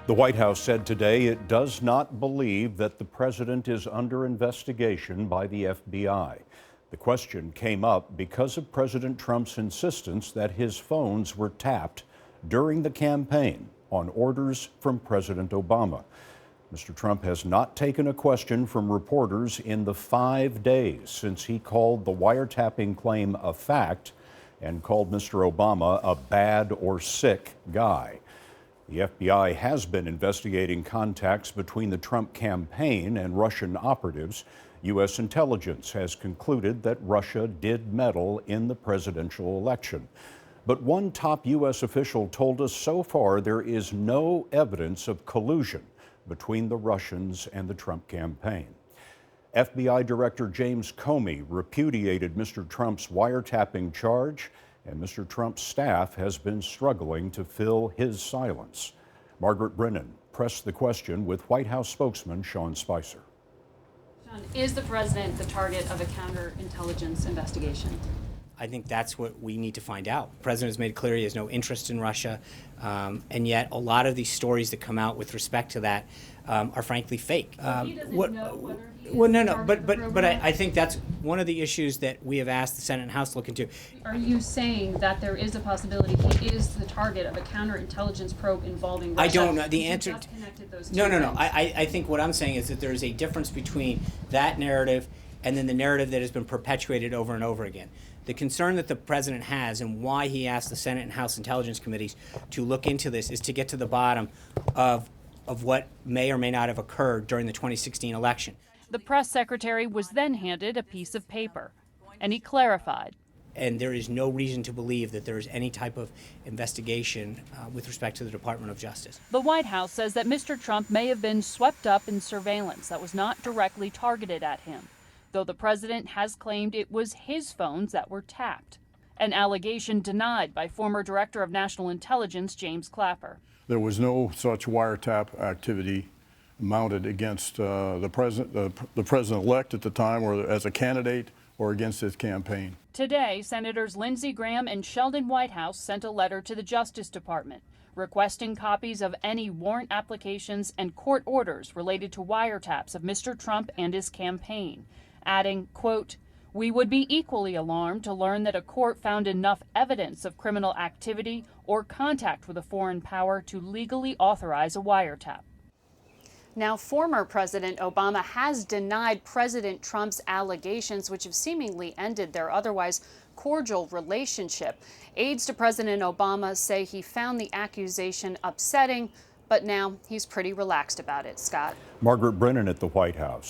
The White House said today it does not believe that the president is under investigation by the FBI. The question came up because of President Trump's insistence that his phones were tapped during the campaign on orders from President Obama. Mr. Trump has not taken a question from reporters in the 5 days since he called the wiretapping claim a fact and called Mr. Obama a bad or sick guy. The FBI has been investigating contacts between the Trump campaign and Russian operatives. U.S. intelligence has concluded that Russia did meddle in the presidential election. But one top U.S. official told us so far there is no evidence of collusion between the Russians and the Trump campaign. FBI Director James Comey repudiated Mr. Trump's wiretapping charge, and Mr. Trump's staff has been struggling to fill his silence. Margaret Brennan pressed the question with White House spokesman Sean Spicer. Sean, is the president the target of a counterintelligence investigation? I think that's what we need to find out. The president has made clear he has no interest in Russia, and yet a lot of these stories that come out with respect to that are frankly fake. He doesn't know whether he is Well, no, but I think that's one of the issues that we have asked the Senate and House to look into. Are you saying that there is a possibility he is the target of a counterintelligence probe involving Russia? I don't know. The answer. You just connected those two No. things. I think what I'm saying is that there is a difference between that narrative and then the narrative that has been perpetuated over and over again. The concern that the president has and why he asked the Senate and House Intelligence Committees to look into this is to get to the bottom of what may or may not have occurred during the 2016 election. The press secretary was then handed a piece of paper, and he clarified. And there is no reason to believe that there is any type of investigation with respect to the Department of Justice. The White House says that Mr. Trump may have been swept up in surveillance that was not directly targeted at him, though the president has claimed it was his phones that were tapped, an allegation denied by former Director of National Intelligence James Clapper. There was no such wiretap activity mounted against the president-elect at the time, or as a candidate, or against his campaign. Today, Senators Lindsey Graham and Sheldon Whitehouse sent a letter to the Justice Department requesting copies of any warrant applications and court orders related to wiretaps of Mr. Trump and his campaign, adding, quote, "We would be equally alarmed to learn that a court found enough evidence of criminal activity or contact with a foreign power to legally authorize a wiretap." Now, former President Obama has denied President Trump's allegations, which have seemingly ended their otherwise cordial relationship. Aides to President Obama say he found the accusation upsetting, but now he's pretty relaxed about it. Scott. Margaret Brennan at the White House.